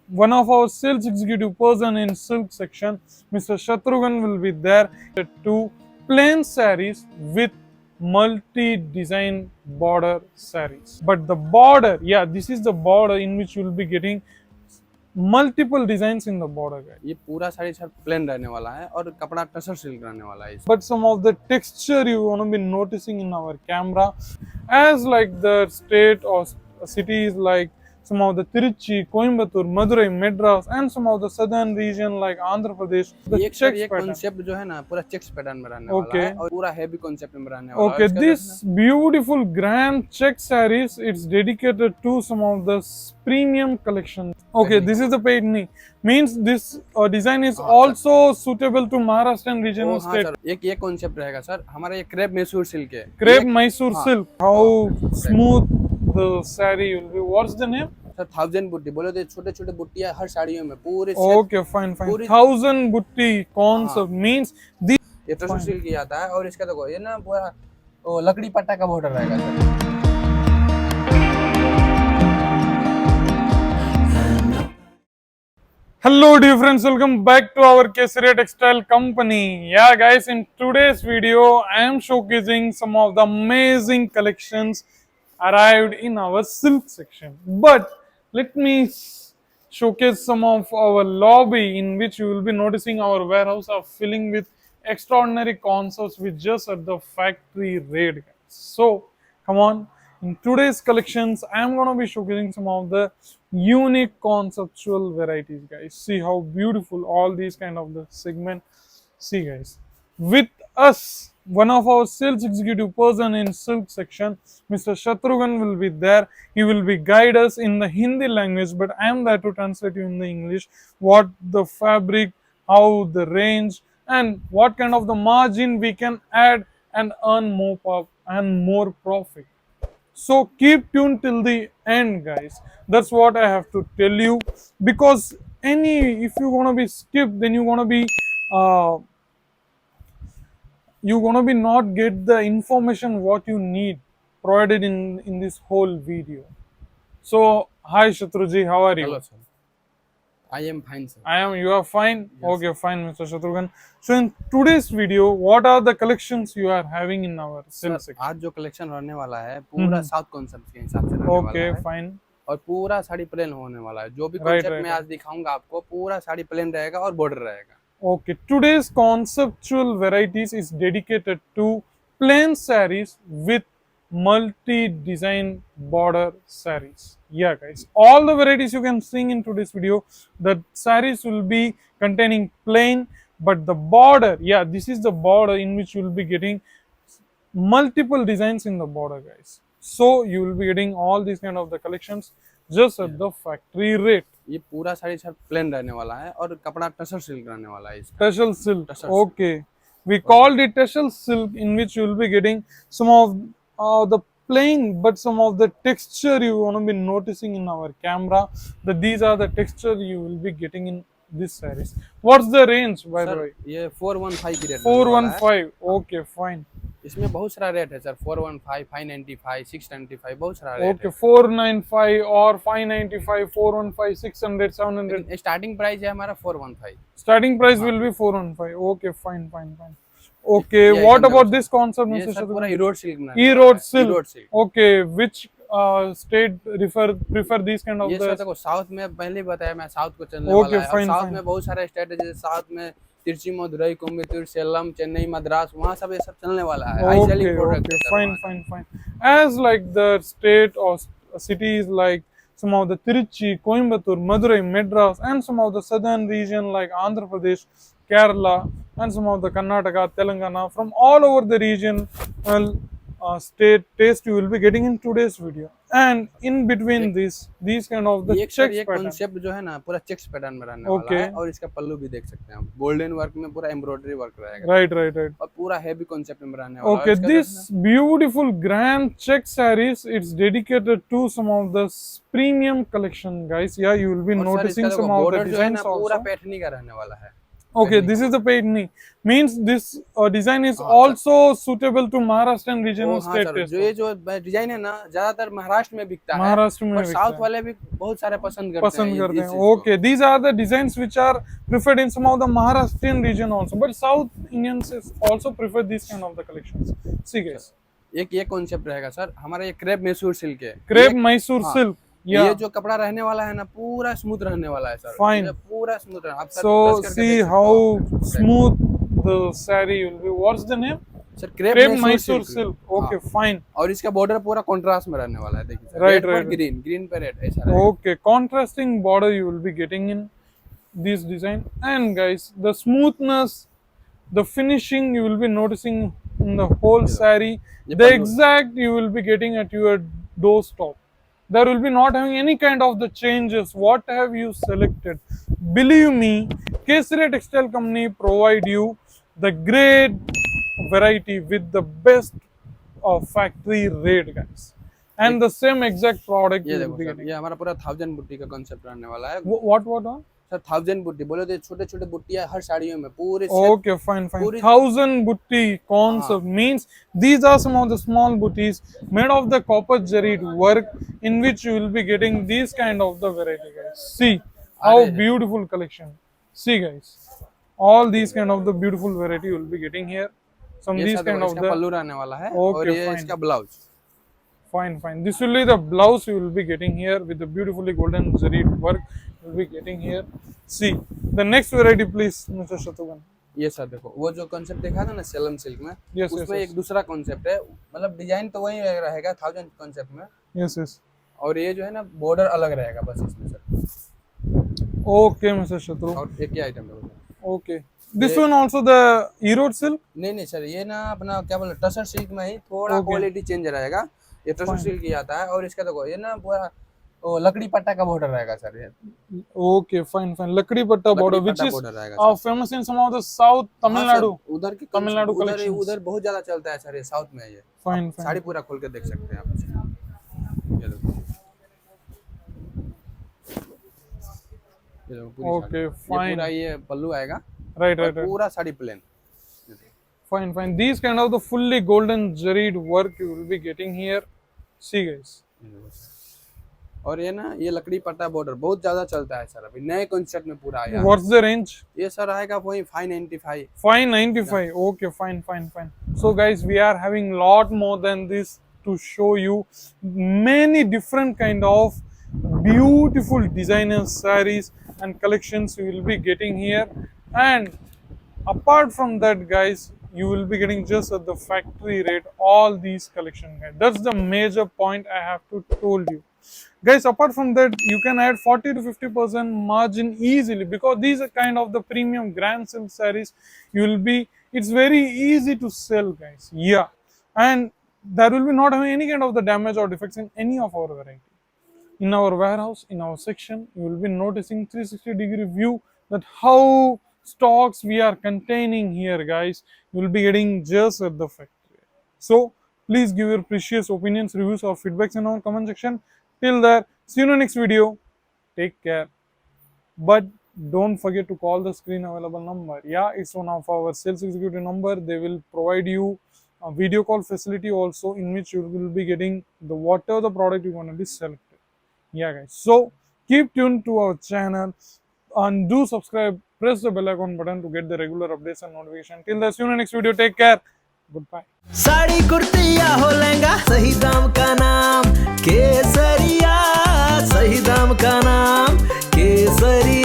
one of our sales executive person in silk section, Mr. Shatrughan will be there. Two plain sarees with multi-design border sarees. But the border, yeah, this is the border in which you will be getting multiple designs in the border, guys. ये पूरा sari sir plain रहने वाला है और कपड़ा tussar silk रहने वाला है इसमें। But some of the texture you want to be noticing in our camera, as like the state or cities like some of the Tiruchi, Coimbatore, Madurai, Madras, and some of the southern region like Andhra Pradesh, the ये sir checks ये pattern. Concept जो है ना पूरा checks pattern में रहने वाला Okay. है और पूरा हैवी कॉन्सेप्ट में रहने वाला है। Okay, इसका जो है this beautiful grand check sarees, it's dedicated to some of the premium collection. Okay, this is the paid knee. Means this design is also suitable to Maharashtrian ना, regional ओ हाँ state. Sir, एक ये concept रहेगा sir, हमारा ये crepe Mysore silk है। Crepe ये Mysore हाँ, silk. How smooth the saree will be. What's the name? Sir 1000 बुट्टी बोले तो छोटे छोटे बुट्टियां हर साड़ियों में पूरे Okay, fine. पूरी- 1000 butti concept means the ये टसर सिल्क ही आता है और इसका देखो ये ना पूरा वो लकड़ी पट्टा का बॉर्डर रहेगा sir. Hello dear friends, welcome back to our Kesaria Textile Company. Yeah guys, in today's video I am showcasing some of the amazing collections arrived in our silk section. But let me showcase some of our lobby in which you will be noticing our warehouse are filling with extraordinary concepts with just at the factory rate, guys. So come on, in today's collections I am going to be showcasing some of the unique conceptual varieties, guys. See how beautiful all these kind of the segment. See guys, with us one of our sales executive person in silk section, Mr. Shatrughan will be there. He will be guide us in the Hindi language, but I am there to translate you in the English what the fabric, how the range, and what kind of the margin we can add and earn more profit. So keep tuned till the end, guys. That's what I have to tell you. Because if you're gonna be skipped, then uh, you're gonna be not get the information what you need provided in this whole video. So hi Shatruji, how are you? Hello sir, I am fine sir. I am. You are fine. Okay, fine, Mr. Shatrughan. So in today's video, what are the collections you are having in our silk sir section? आज जो collection रहने वाला है पूरा south concept के हिसाब से रहने वाला Okay, है fine. और पूरा साड़ी प्लेन होने वाला है। जो भी Right, कॉन्सेप्ट right, मैं आज दिखाऊंगा आपको पूरा साड़ी प्लेन रहेगा और बॉर्डर रहेगा। Okay, today's conceptual varieties is dedicated to plain sarees with multi-design border sarees. Yeah, guys, all the varieties you can see in today's video, the sarees will be containing plain, but the border, yeah, this is the border in which you will be getting multiple designs in the border, guys. So you will be getting all these kind of the collections just at the factory rate. ये पूरा sari sir plain रहने वाला है और कपड़ा tussar silk रहने वाला है इसका। Tessel silk. Tessel silk. Okay. We called it Tessel silk, in which you will be getting some of the plain, but some of the texture you want to be noticing in our camera. That these are the texture you will be getting in this sarees. What's the range, by the sir way? ये 415 की rate रहने वाला है। 415. Okay, fine. इसमें बहुत सारा rate है sir, 415, 595, 695 बहुत सारा रेट Okay, 495 or 595, 415, 600, 700. है। स्टार्टिंग प्राइस है हमारा 415। Starting price will be 415. Okay, fine, fine, fine. Okay, Yeah, what yeah, about yeah. this concept, ये Mr. Sir Shatrughan? पूरा ईरोड सिल्क में E-road silk. Erode silk. Okay, which state prefer these kind of ये sir the? देखो south में पहले ही बताया मैं south को चलने Okay, वाला है और fine, साउथ fine. में बहुत सारे स्टेट है, जैसे साउथ में तिरुचि, मदुरई, कोयम्बटूर, सेलम, चेन्नई, मद्रास, वहाँ सब ये सब चलने वाला है। हाई सेलिंग प्रोडक्ट है सर Fine, वहाँ। fine, fine. As like the state or cities like some of the Tiruchi, Coimbatore, Madurai, Madras, and some of the southern region like Andhra Pradesh, Kerala, and some of the Karnataka, Telangana, from all over the region, state taste you will be getting in today's video. And in between these kind of the ये sir checks ये pattern. Concept जो है ना पूरा checks pattern में रहने Okay. वाला है और इसका पल्लू भी देख सकते हैं आप, गोल्डन वर्क में पूरा एम्ब्रॉयडरी वर्क रहेगा Right, right, right. और पूरा हैवी कॉन्सेप्ट में रहने वाला है। Okay, इसका जो है this beautiful grand check sarees, it's dedicated to some of the premium collection, guys. Yeah, you will be ना, और सर noticing इसका some देखो of the बॉर्डर जो है designs ना पूरा also. पैठनी का रहने वाला है। Okay, this is the paid knee. Means this design is also suitable to Maharashtrian region ओ or हाँ state सर, taste. जो ये जो डिजाइन है ना ज्यादातर महाराष्ट्र में बिकता है, महाराष्ट्र में पर बिकता साउथ है। वाले भी बहुत सारे पसंद करते हैं पसंद करते इस हैं. चीज को। Okay, these are the designs which are preferred in some of the Maharashtrian region also, but South Indians is also prefer these kind of the collections. See guys, एक ये कॉन्सेप्ट रहेगा सर, हमारा ये क्रेप मैसूर सिल्क है। crepe Mysore हाँ, silk. ये Yeah. जो कपड़ा रहने वाला है ना, पूरा स्मूथ रहने वाला है सर। Fine. ये पूरा स्मूथ है। आप सर So टच करके see देख सकते how हो। smooth the saree will be. What's the name? Sir crepe Crepe Mysore Mysore silk. silk. Okay, fine. और इसका बॉर्डर पूरा कॉन्ट्रास्ट में रहने वाला है, देखिए सर। Right, रेड पर right, ग्रीन, ग्रीन पे रेड, ऐसा रहेगा। Okay, contrasting border you will be getting in this design. And guys, the smoothness, the finishing you will be noticing in the whole saree. ये The पल्लू है। exact you will be getting at your doorstep. There will be not having any kind of the changes. What have you selected? Believe me, Kesari Textile Company provide you the great variety with the best of factory rate, guys. And the same exact product ये you will देखो be sir, getting. ये हमारा पूरा 1000 बुट्टी का concept रहने वाला है। What? सर 1000 बुट्टी बोले तो छोटे छोटे बुट्टियां हर साड़ियों में पूरे Okay, fine. पूरी- 1000 butti concept means these are some of the small butties made of the copper jaried work in which you will be getting these kind of the variety, guys. See how अरे। beautiful collection. See, guys, all these kind of the beautiful variety you will be getting here. Some ये these sir kind देखो, of इसका the पल्लू रहने वाला है Okay, और ये fine. इसका blouse. fine. This will be the blouse you will be getting here with the beautifully golden zaried work you will be getting here. See the next variety, please, Mr. Shatrughn. ये sir देखो, वो जो concept देखा था ना Salem silk में, Yes, उसमें yes. एक दूसरा कॉन्सेप्ट है। मतलब डिजाइन तो वही रहेगा 1000 कॉन्सेप्ट में, Yes. और ये जो है ना बॉर्डर अलग रहेगा बस इसमें सर। Okay, Mr. Shatru. और एक ही आइटम है sir. Okay. This one also the Erode silk. नहीं सर, ये ना अपना क्या बोले टसर सिल्क में ही थोड़ा Okay. क्वालिटी चेंज रहेगा। ये टसर सिल्क ही आता है, और इसका देखो ये ना पूरा वो लकड़ी पट्टा का बॉर्डर रहेगा सर। ये Okay, fine. Lakdi patta border, which पट्टा is border रहेगा sir. famous in some of the South Tamil हाँ सर, Nadu. उधर की तमिलनाडु उधर collections. उधर बहुत ज्यादा चलता है सर, ये साउथ में है ये। Fine. साड़ी पूरा खोल के देख सकते हैं आप। ये देखो, ये देखो पूरी Okay, साड़ी। fine. ये पूरा ये पल्लू आएगा, Right. और पूरा sari plain. Fine. These kind of the fully golden jaried work you will be getting here. See, guys. और ये ना ये लकड़ी पट्टा बॉर्डर बहुत ज्यादा चलता है सर, अभी नए कॉन्सेप्ट में पूरा आया है। What's the range? ये सर आएगा वही 595। 595. Okay, fine. So guys, we are having lot more than this to show you many different kind of beautiful designer sarees and collections you will be getting here. And apart from that, guys, you will be getting just at the factory rate all these collection, guys. That's the major point I have to told you. Guys, apart from that, you can add 40 to 50% margin easily, because these are kind of the premium grand silk sarees. It's very easy to sell, guys. Yeah. And there will be not having any kind of the damage or defects in any of our variety. In our warehouse, in our section, you will be noticing 360-degree view that how stocks we are containing here, guys. You will be getting just at the factory. So please give your precious opinions, reviews, or feedbacks in our comment section. Till there, see you in the next video. Take care. But don't forget to call the screen available number. Yeah, it's one of our sales executive number. They will provide you a video call facility also, in which you will be getting the whatever the product you want to be selected. Yeah, guys. So keep tuned to our channel and do subscribe. Press the bell icon button to get the regular updates and notification. Till then, see you in the next video. Take care. Goodbye. Sari kurti या हो लहंगा, सही दाम का नाम केसरिया, सही दाम का नाम केसरिया।